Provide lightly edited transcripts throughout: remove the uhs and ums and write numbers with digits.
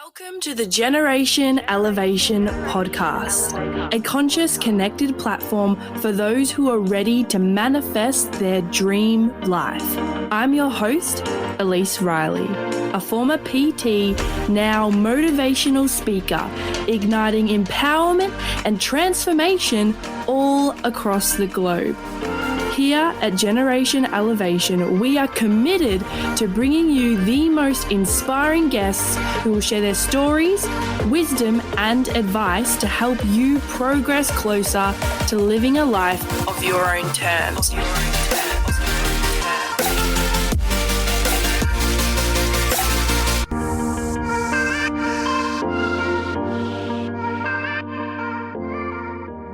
Welcome to the Generation Elevation podcast, a conscious, connected platform for those who are ready to manifest their dream life. I'm your host, Elise Riley, a former PT, now motivational speaker, igniting empowerment and transformation all across the globe. Here at Generation Elevation, we are committed to bringing you the most inspiring guests who will share their stories, wisdom, and advice to help you progress closer to living a life of your own terms.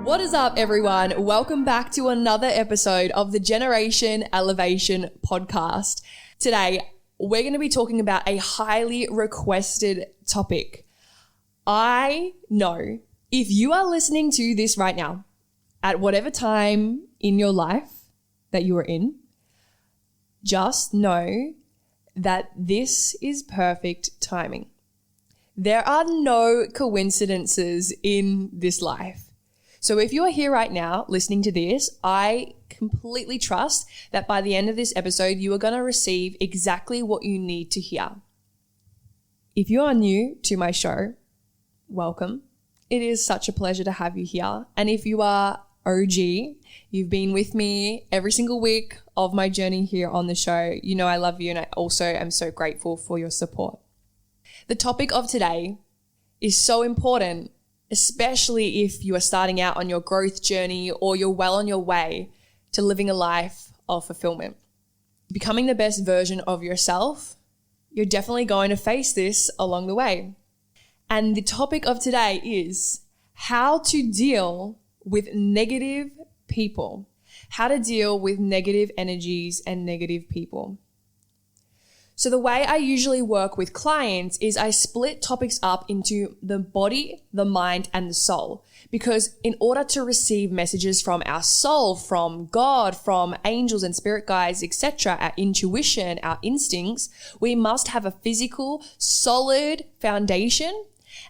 What is up, everyone? Welcome back to another episode of the Generation Elevation podcast. Today, we're going to be talking about a highly requested topic. I know if you are listening to this right now, at whatever time in your life that you are in, just know that this is perfect timing. There are no coincidences in this life. So if you are here right now listening to this, I completely trust that by the end of this episode, you are going to receive exactly what you need to hear. If you are new to my show, welcome. It is such a pleasure to have you here. And if you are OG, you've been with me every single week of my journey here on the show, you know I love you and I also am so grateful for your support. The topic of today is so important, especially if you are starting out on your growth journey or you're well on your way to living a life of fulfillment. Becoming the best version of yourself, you're definitely going to face this along the way. And the topic of today is how to deal with negative people, how to deal with negative energies and negative people. So the way I usually work with clients is I split topics up into the body, the mind, and the soul. Because in order to receive messages from our soul, from God, from angels and spirit guides, etc., our intuition, our instincts, we must have a physical, solid foundation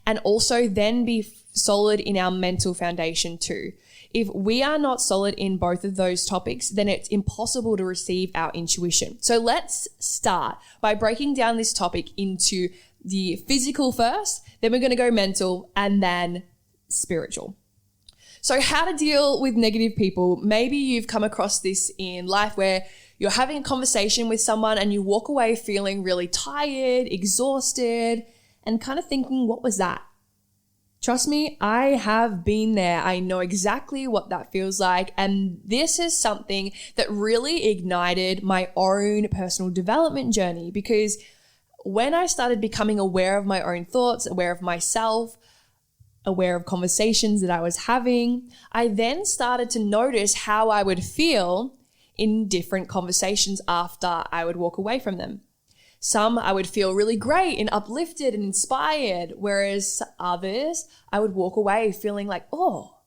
and also then be solid in our mental foundation too. If we are not solid in both of those topics, then it's impossible to receive our intuition. So let's start by breaking down this topic into the physical first, then we're going to go mental and then spiritual. So how to deal with negative people. Maybe you've come across this in life where you're having a conversation with someone and you walk away feeling really tired, exhausted, and kind of thinking, what was that? Trust me, I have been there. I know exactly what that feels like. And this is something that really ignited my own personal development journey, because when I started becoming aware of my own thoughts, aware of myself, aware of conversations that I was having, I then started to notice how I would feel in different conversations after I would walk away from them. Some I would feel really great and uplifted and inspired, whereas others I would walk away feeling like, oh,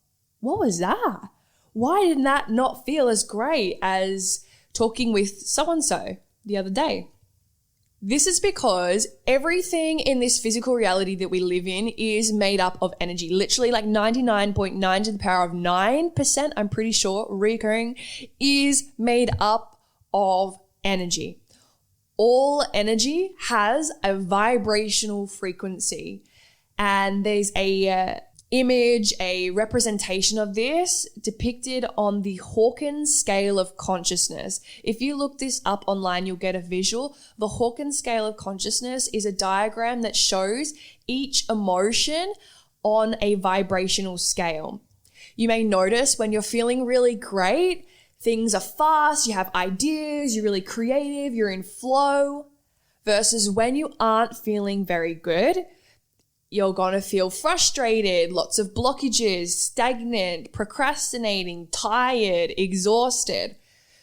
what was that? Why did that not feel as great as talking with so-and-so the other day? This is because everything in this physical reality that we live in is made up of energy. Literally like 99.9 to the power of 9%, I'm pretty sure, recurring, is made up of energy. All energy has a vibrational frequency, and there's a image, a representation of this depicted on the Hawkins scale of consciousness. If you look this up online, you'll get a visual. The Hawkins scale of consciousness is a diagram that shows each emotion on a vibrational scale. You may notice when you're feeling really great, things are fast, you have ideas, you're really creative, you're in flow, versus when you aren't feeling very good, you're going to feel frustrated, lots of blockages, stagnant, procrastinating, tired, exhausted.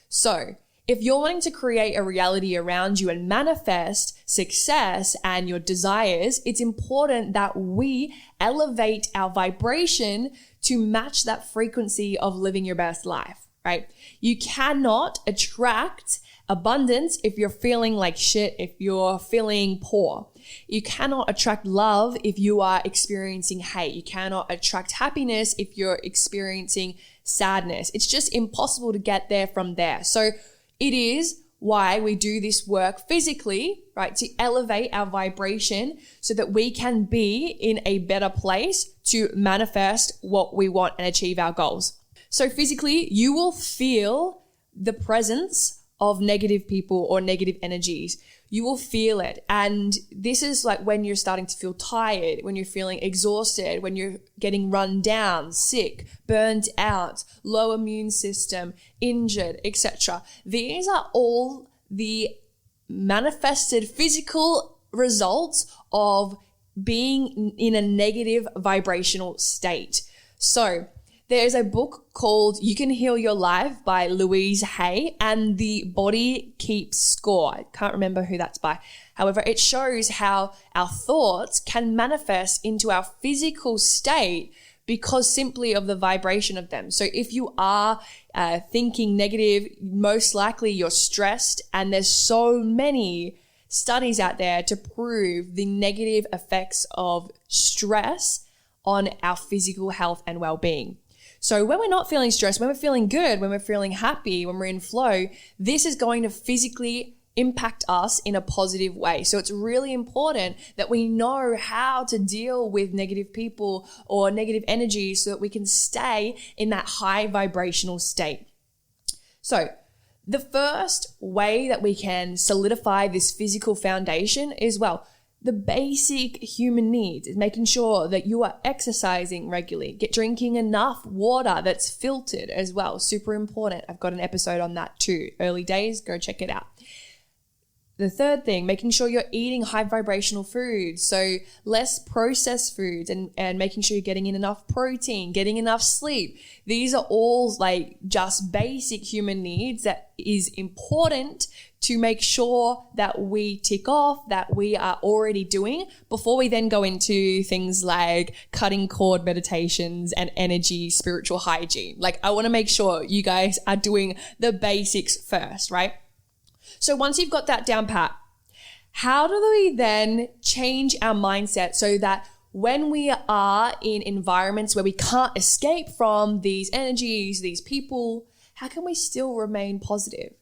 So if you're wanting to create a reality around you and manifest success and your desires, it's important that we elevate our vibration to match that frequency of living your best life. Right? You cannot attract abundance if you're feeling like shit, if you're feeling poor. You cannot attract love if you are experiencing hate. You cannot attract happiness if you're experiencing sadness. It's just impossible to get there from there. So it is why we do this work physically, right? To elevate our vibration so that we can be in a better place to manifest what we want and achieve our goals. So physically, you will feel the presence of negative people or negative energies. You will feel it. And this is like when you're starting to feel tired, when you're feeling exhausted, when you're getting run down, sick, burnt out, low immune system, injured, etc. These are all the manifested physical results of being in a negative vibrational state. So there's a book called You Can Heal Your Life by Louise Hay and The Body Keeps Score. I can't remember who that's by. However, it shows how our thoughts can manifest into our physical state because simply of the vibration of them. So if you are thinking negative, most likely you're stressed, and there's so many studies out there to prove the negative effects of stress on our physical health and well-being. So when we're not feeling stressed, when we're feeling good, when we're feeling happy, when we're in flow, this is going to physically impact us in a positive way. So it's really important that we know how to deal with negative people or negative energy so that we can stay in that high vibrational state. So the first way that we can solidify this physical foundation is, well, the basic human needs is making sure that you are exercising regularly, drinking enough water that's filtered as well. Super important. I've got an episode on that too. Early days, go check it out. The third thing, making sure you're eating high vibrational foods, so less processed foods and making sure you're getting in enough protein, getting enough sleep. These are all like just basic human needs that is important to make sure that we tick off, that we are already doing before we then go into things like cutting cord meditations and energy, spiritual hygiene. Like I want to make sure you guys are doing the basics first, right? So once you've got that down pat, how do we then change our mindset so that when we are in environments where we can't escape from these energies, these people, how can we still remain positive?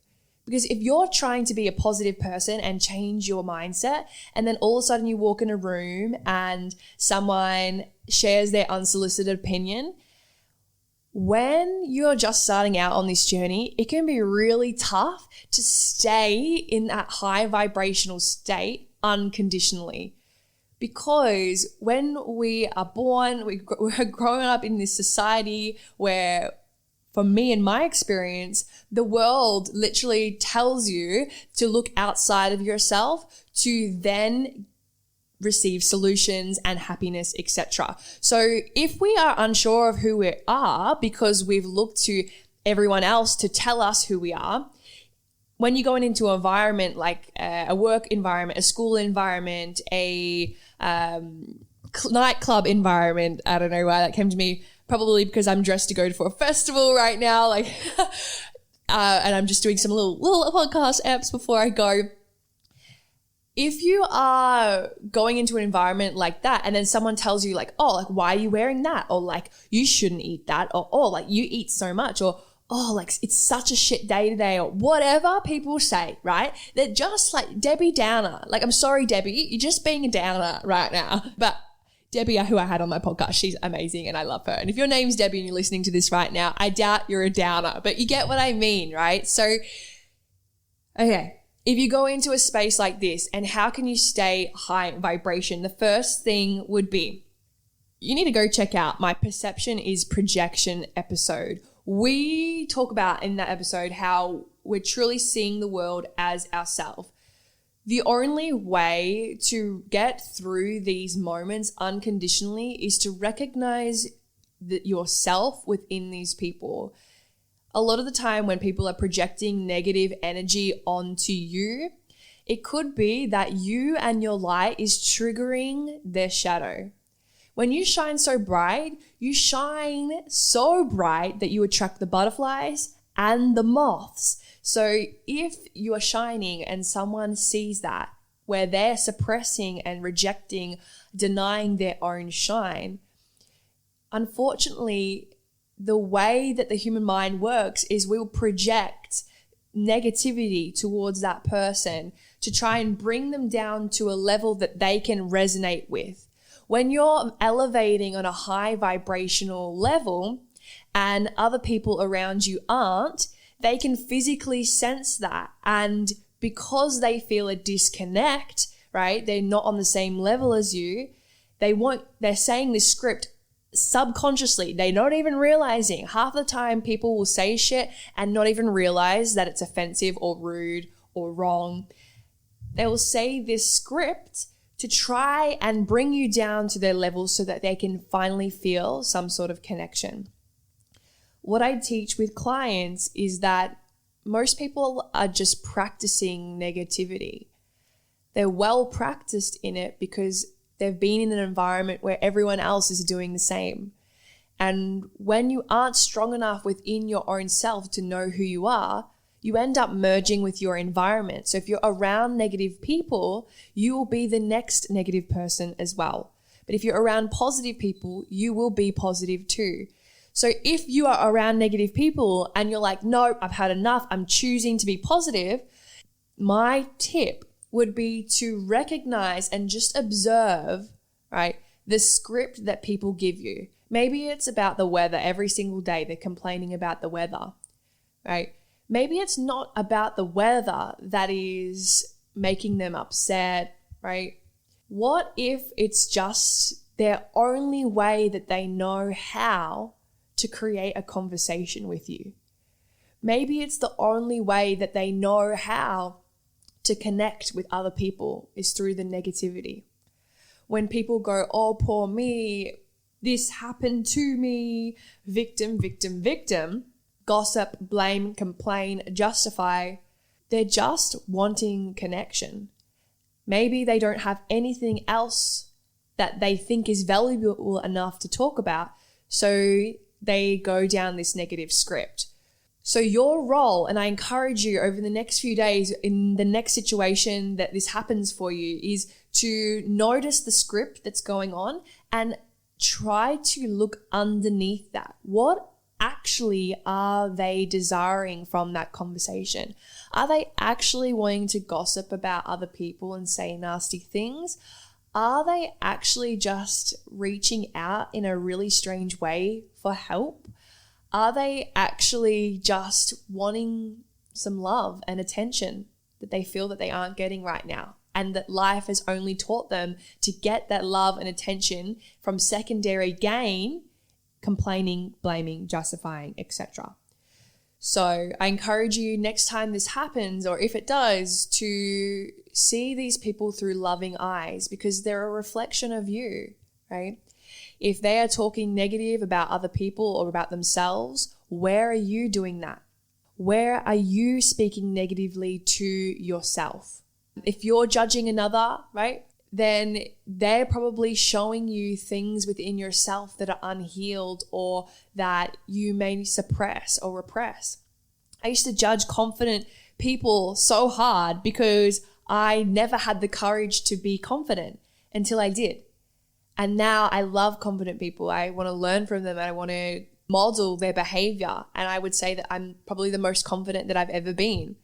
Because if you're trying to be a positive person and change your mindset, and then all of a sudden you walk in a room and someone shares their unsolicited opinion, when you're just starting out on this journey, it can be really tough to stay in that high vibrational state unconditionally. Because when we are born, we're growing up in this society where, for me in my experience, the world literally tells you to look outside of yourself to then receive solutions and happiness, etc. So if we are unsure of who we are because we've looked to everyone else to tell us who we are, when you go into an environment like a work environment, a school environment, a nightclub environment, I don't know why that came to me, probably because I'm dressed to go for a festival right now, like, and I'm just doing some little podcast apps before I go. If you are going into an environment like that and then someone tells you like, oh, like, why are you wearing that? Or like, you shouldn't eat that. Or, oh, like, you eat so much. Or, oh, like, it's such a shit day today. Or whatever people say, right? They're just like Debbie Downer. Like, I'm sorry, Debbie, you're just being a downer right now. But Debbie, who I had on my podcast, she's amazing and I love her. And if your name's Debbie and you're listening to this right now, I doubt you're a downer, but you get what I mean, right? So, okay. If you go into a space like this, and how can you stay high vibration? The first thing would be, you need to go check out my Perception is Projection episode. We talk about in that episode how we're truly seeing the world as ourselves. The only way to get through these moments unconditionally is to recognize that yourself within these people. A lot of the time when people are projecting negative energy onto you, it could be that you and your light is triggering their shadow. When you shine so bright, you shine so bright that you attract the butterflies and the moths. So if you are shining and someone sees that, where they're suppressing and rejecting, denying their own shine. Unfortunately, the way that the human mind works is we'll project negativity towards that person to try and bring them down to a level that they can resonate with. When you're elevating on a high vibrational level and other people around you aren't, they can physically sense that. And because they feel a disconnect, right? They're not on the same level as you. They're saying this script subconsciously. They're not even realizing. Half the time people will say shit and not even realize that it's offensive or rude or wrong. They will say this script to try and bring you down to their level so that they can finally feel some sort of connection. What I teach with clients is that most people are just practicing negativity. They're well practiced in it because they've been in an environment where everyone else is doing the same. And when you aren't strong enough within your own self to know who you are, you end up merging with your environment. So if you're around negative people, you will be the next negative person as well. But if you're around positive people, you will be positive too. So if you are around negative people and you're like, nope, I've had enough, I'm choosing to be positive, my tip would be to recognize and just observe, right, the script that people give you. Maybe it's about the weather. Every single day they're complaining about the weather, right? Maybe it's not about the weather that is making them upset, right? What if it's just their only way that they know how to create a conversation with you? Maybe it's the only way that they know how to connect with other people is through the negativity. When people go, oh, poor me, this happened to me, victim, victim, victim, gossip, blame, complain, justify, they're just wanting connection. Maybe they don't have anything else that they think is valuable enough to talk about, so they go down this negative script. So your role, and I encourage you over the next few days in the next situation that this happens for you, is to notice the script that's going on and try to look underneath that. What actually are they desiring from that conversation? Are they actually wanting to gossip about other people and say nasty things? Are they actually just reaching out in a really strange way for help? Are they actually just wanting some love and attention that they feel that they aren't getting right now, and that life has only taught them to get that love and attention from secondary gain, complaining, blaming, justifying, etc.? So I encourage you next time this happens, or if it does, to see these people through loving eyes, because they're a reflection of you, right? If they are talking negative about other people or about themselves, where are you doing that? Where are you speaking negatively to yourself? If you're judging another, right, then they're probably showing you things within yourself that are unhealed or that you may suppress or repress. I used to judge confident people so hard because I never had the courage to be confident until I did. And now I love confident people. I want to learn from them and I want to model their behavior. And I would say that I'm probably the most confident that I've ever been.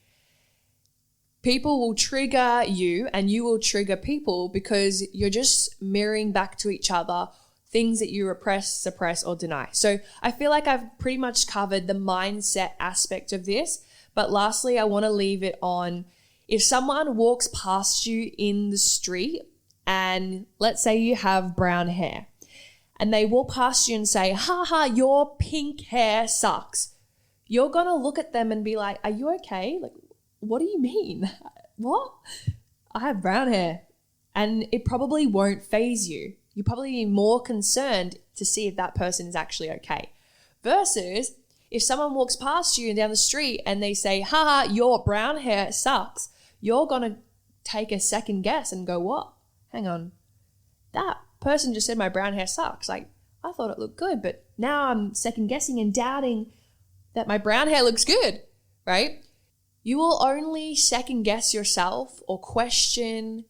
People will trigger you and you will trigger people because you're just mirroring back to each other things that you repress, suppress, or deny. So I feel like I've pretty much covered the mindset aspect of this. But lastly, I want to leave it on, if someone walks past you in the street, and let's say you have brown hair, and they walk past you and say, ha, your pink hair sucks. You're going to look at them and be like, are you okay? Like, what do you mean? What? I have brown hair. And it probably won't faze you. You're probably more concerned to see if that person is actually okay. Versus if someone walks past you down the street and they say, ha, your brown hair sucks, you're going to take a second guess and go, what? Hang on, that person just said my brown hair sucks. Like, I thought it looked good, but now I'm second guessing and doubting that my brown hair looks good, right? You will only second guess yourself or question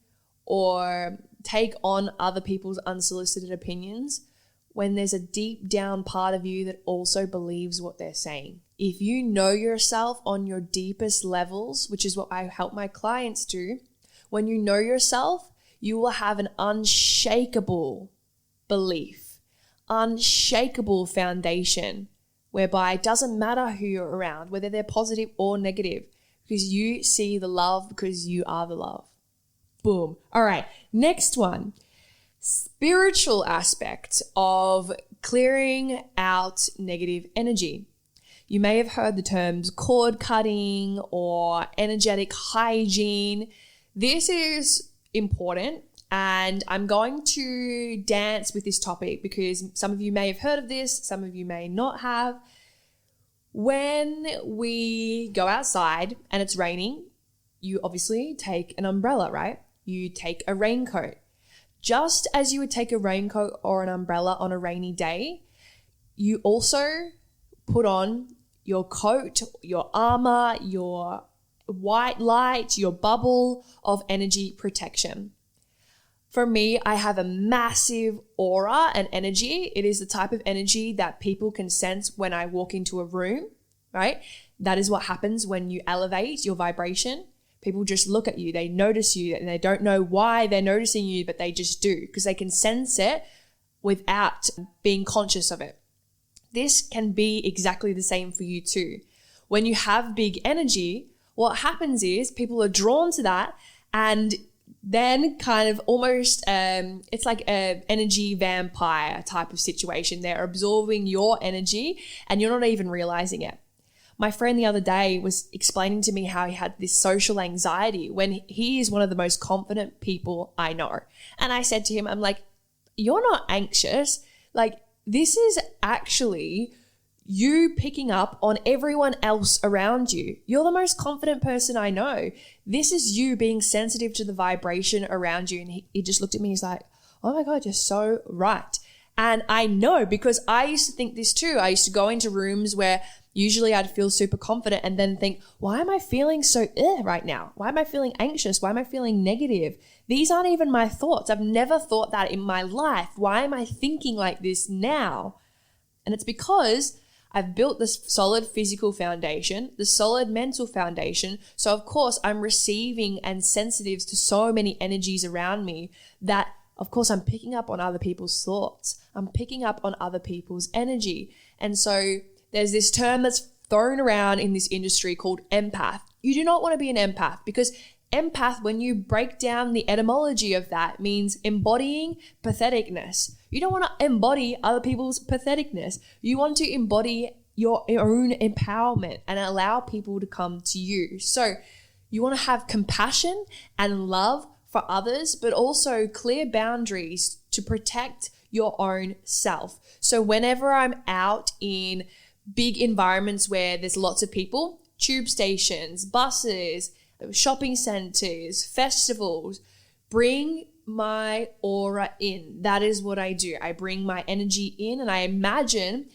or take on other people's unsolicited opinions when there's a deep down part of you that also believes what they're saying. If you know yourself on your deepest levels, which is what I help my clients do, when you know yourself, you will have an unshakable belief, unshakable foundation, whereby it doesn't matter who you're around, whether they're positive or negative, because you see the love because you are the love. Boom. All right, next one. Spiritual aspect of clearing out negative energy. You may have heard the terms cord cutting or energetic hygiene. This is important, and I'm going to dance with this topic because some of you may have heard of this, some of you may not have. When we go outside and it's raining, you obviously take an umbrella, right? You take a raincoat. Just as you would take a raincoat or an umbrella on a rainy day, you also put on your coat, your armor, your white light, your bubble of energy protection. For me, I have a massive aura and energy. It is the type of energy that people can sense when I walk into a room, right? That is what happens when you elevate your vibration. People just look at you, they notice you, and they don't know why they're noticing you, but they just do because they can sense it without being conscious of it. This can be exactly the same for you too. When you have big energy, what happens is people are drawn to that, and then kind of almost, it's like an energy vampire type of situation. They're absorbing your energy and you're not even realizing it. My friend the other day was explaining to me how he had this social anxiety when he is one of the most confident people I know. And I said to him, I'm like, you're not anxious. Like, this is actually you picking up on everyone else around you. You're the most confident person I know. This is you being sensitive to the vibration around you. And he just looked at me, he's like, oh my God, you're so right. And I know because I used to think this too. I used to go into rooms where usually I'd feel super confident and then think, why am I feeling so right now? Why am I feeling anxious? Why am I feeling negative? These aren't even my thoughts. I've never thought that in my life. Why am I thinking like this now? And it's because I've built this solid physical foundation, the solid mental foundation. So of course I'm receiving and sensitive to so many energies around me that of course I'm picking up on other people's thoughts. I'm picking up on other people's energy. And so there's this term that's thrown around in this industry called empath. You do not want to be an empath because empath, when you break down the etymology of that, means embodying patheticness. You don't want to embody other people's patheticness. You want to embody your own empowerment and allow people to come to you. So you want to have compassion and love for others, but also clear boundaries to protect your own self. So whenever I'm out in big environments where there's lots of people, tube stations, buses, shopping centers, festivals, bring my aura in. That is what I do. I bring my energy in and I imagine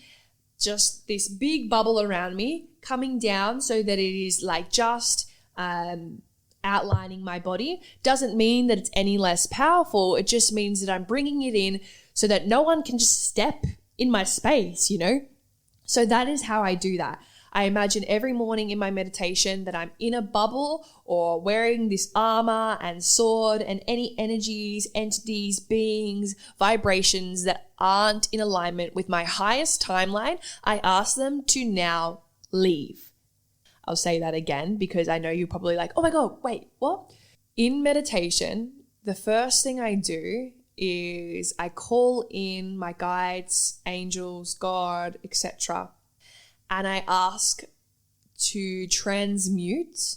just this big bubble around me coming down so that it is like just outlining my body. Doesn't mean that it's any less powerful. It just means that I'm bringing it in so that no one can just step in my space, you know? So that is how I do that. I imagine every morning in my meditation that I'm in a bubble or wearing this armor and sword and any energies, entities, beings, vibrations that aren't in alignment with my highest timeline. I ask them to now leave. I'll say that again because I know you're probably like, oh my God, wait, what? In meditation, the first thing I do is I call in my guides, angels, God, etc. And I ask to transmute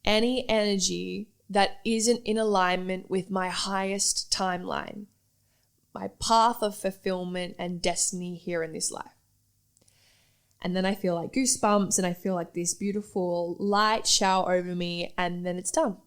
any energy that isn't in alignment with my highest timeline, my path of fulfillment and destiny here in this life. And then I feel like goosebumps and I feel like this beautiful light shower over me, and then it's done.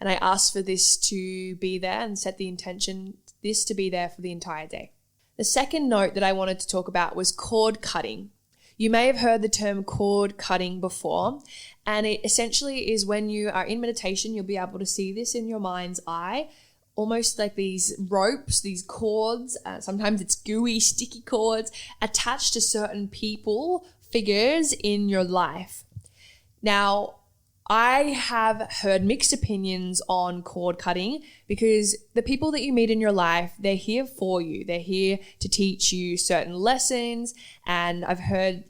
And I ask for this to be there and set the intention, this to be there for the entire day. The second note that I wanted to talk about was cord cutting. You may have heard the term cord cutting before, and it essentially is when you are in meditation, you'll be able to see this in your mind's eye, almost like these ropes, these cords, sometimes it's gooey, sticky cords attached to certain people, figures in your life. Now, I have heard mixed opinions on cord cutting because the people that you meet in your life, they're here for you. They're here to teach you certain lessons. And I've heard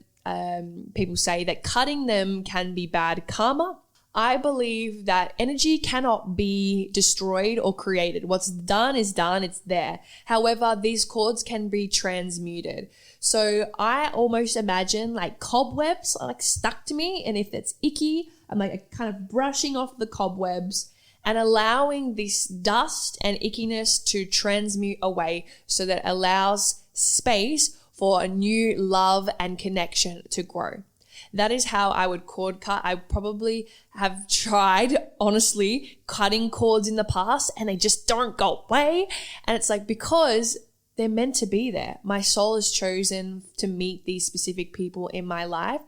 people say that cutting them can be bad karma. I believe that energy cannot be destroyed or created. What's done is done, it's there. However, these cords can be transmuted. So I almost imagine like cobwebs are like stuck to me, and if that's icky, I'm like kind of brushing off the cobwebs and allowing this dust and ickiness to transmute away so that it allows space for a new love and connection to grow. That is how I would cord cut. I probably have tried, honestly, cutting cords in the past and they just don't go away. And it's like, because they're meant to be there. My soul has chosen to meet these specific people in my life.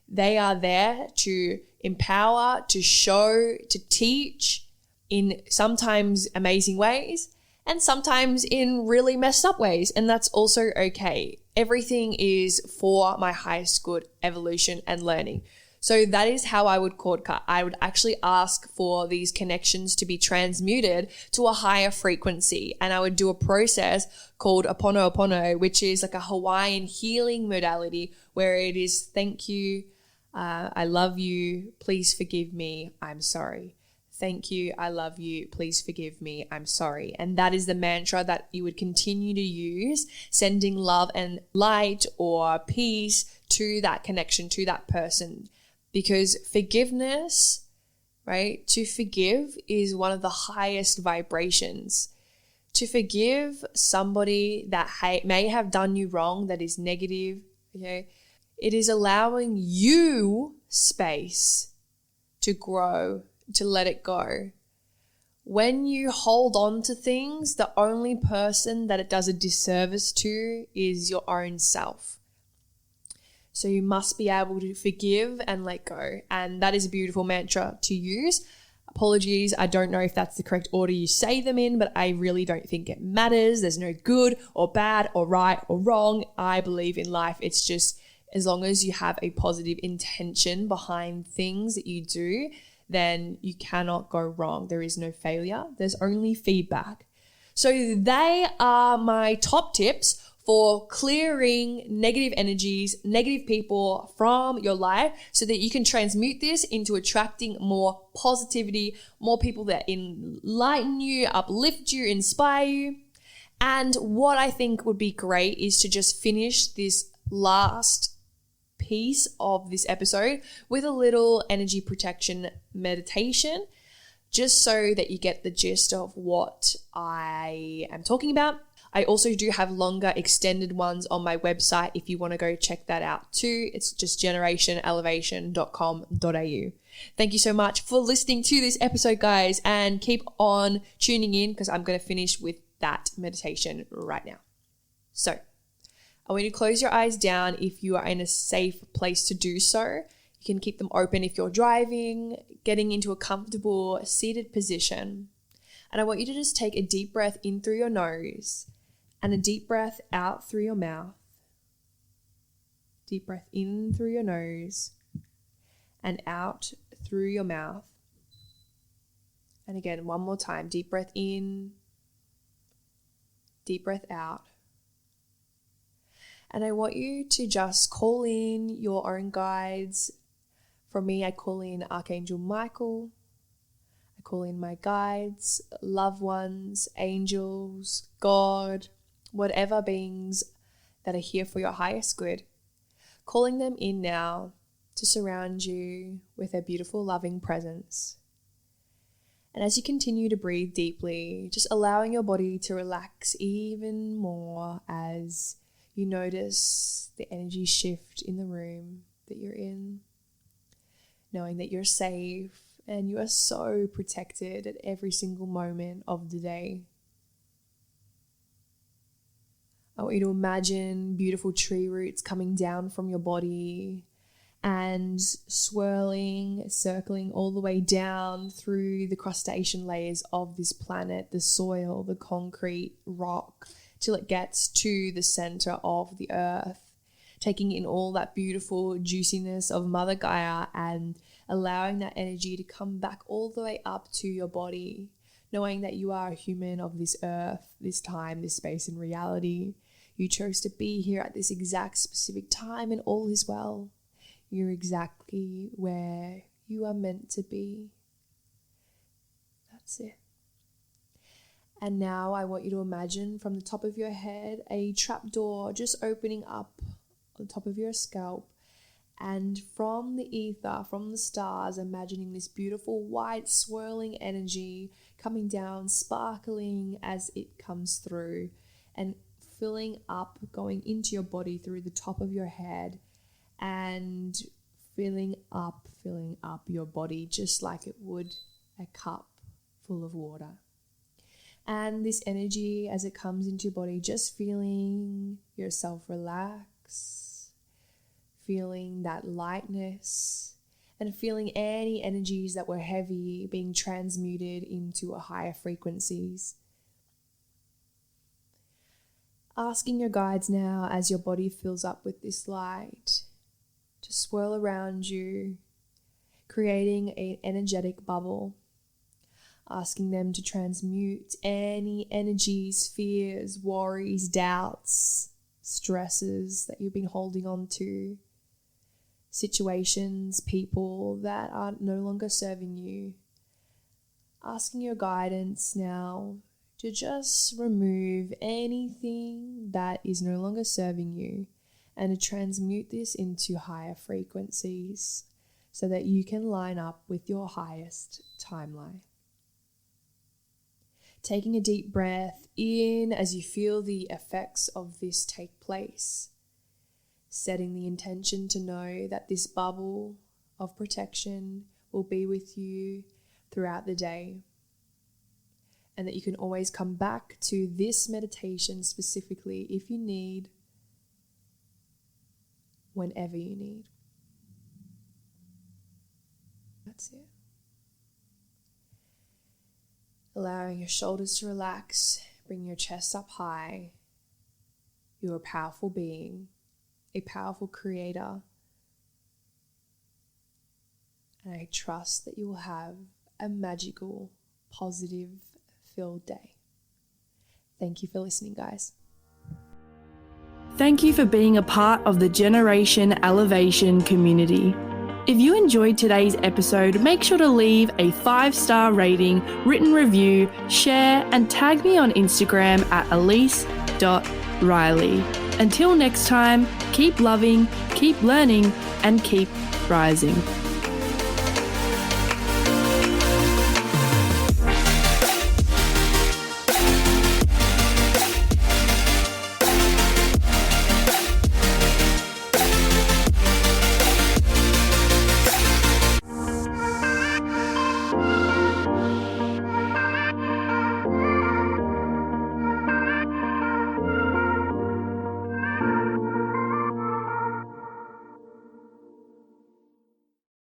They are there to empower, to show, to teach in sometimes amazing ways and sometimes in really messed up ways. And that's also okay. Everything is for my highest good, evolution and learning. So that is how I would cord cut. I would actually ask for these connections to be transmuted to a higher frequency. And I would do a process called Oponopono, which is like a Hawaiian healing modality where it is, thank you, I love you, please forgive me, I'm sorry. Thank you, I love you, please forgive me, I'm sorry. And that is the mantra that you would continue to use, sending love and light or peace to that connection, to that person. Because forgiveness, right, to forgive is one of the highest vibrations. To forgive somebody that may have done you wrong, that is negative, okay, it is allowing you space to grow, to let it go. When you hold on to things, the only person that it does a disservice to is your own self. So you must be able to forgive and let go. And that is a beautiful mantra to use. Apologies, I don't know if that's the correct order you say them in, but I really don't think it matters. There's no good or bad or right or wrong. I believe in life, it's just as long as you have a positive intention behind things that you do, then you cannot go wrong. There is no failure. There's only feedback. So they are my top tips for clearing negative energies, negative people from your life so that you can transmute this into attracting more positivity, more people that enlighten you, uplift you, inspire you. And what I think would be great is to just finish this last piece of this episode with a little energy protection meditation, just so that you get the gist of what I am talking about. I also do have longer extended ones on my website if you want to go check that out too. It's just generationelevation.com.au. Thank you so much for listening to this episode, guys, and keep on tuning in because I'm going to finish with that meditation right now. So I want you to close your eyes down if you are in a safe place to do so. You can keep them open if you're driving, getting into a comfortable seated position. And I want you to just take a deep breath in through your nose and a deep breath out through your mouth. Deep breath in through your nose and out through your mouth. And again, one more time. Deep breath in, deep breath out. And I want you to just call in your own guides. For me, I call in Archangel Michael. I call in my guides, loved ones, angels, God, whatever beings that are here for your highest good. Calling them in now to surround you with their beautiful, loving presence. And as you continue to breathe deeply, just allowing your body to relax even more as you notice the energy shift in the room that you're in, knowing that you're safe and you are so protected at every single moment of the day. I want you to imagine beautiful tree roots coming down from your body and swirling, circling all the way down through the crustacean layers of this planet, the soil, the concrete, rock, till it gets to the center of the earth, taking in all that beautiful juiciness of Mother Gaia and allowing that energy to come back all the way up to your body, knowing that you are a human of this earth, this time, this space and reality. You chose to be here at this exact specific time and all is well. You're exactly where you are meant to be. That's it. And now I want you to imagine from the top of your head a trapdoor just opening up on the top of your scalp. And from the ether, from the stars, imagining this beautiful white swirling energy coming down, sparkling as it comes through and filling up, going into your body through the top of your head and filling up your body just like it would a cup full of water. And this energy as it comes into your body, just feeling yourself relax, feeling that lightness, and feeling any energies that were heavy being transmuted into a higher frequencies. Asking your guides now as your body fills up with this light to swirl around you, creating an energetic bubble. Asking them to transmute any energies, fears, worries, doubts, stresses that you've been holding on to, situations, people that are no longer serving you. Asking your guidance now to just remove anything that is no longer serving you and to transmute this into higher frequencies so that you can line up with your highest timeline. Taking a deep breath in as you feel the effects of this take place. Setting the intention to know that this bubble of protection will be with you throughout the day. And that you can always come back to this meditation specifically if you need, whenever you need. That's it. Allowing your shoulders to relax, bring your chest up high. You're a powerful being, a powerful creator. And I trust that you will have a magical, positive, filled day. Thank you for listening, guys. Thank you for being a part of the Generation Elevation community. If you enjoyed today's episode, make sure to leave a 5-star rating, written review, share, and tag me on Instagram at elise.riley. Until next time, keep loving, keep learning, and keep rising.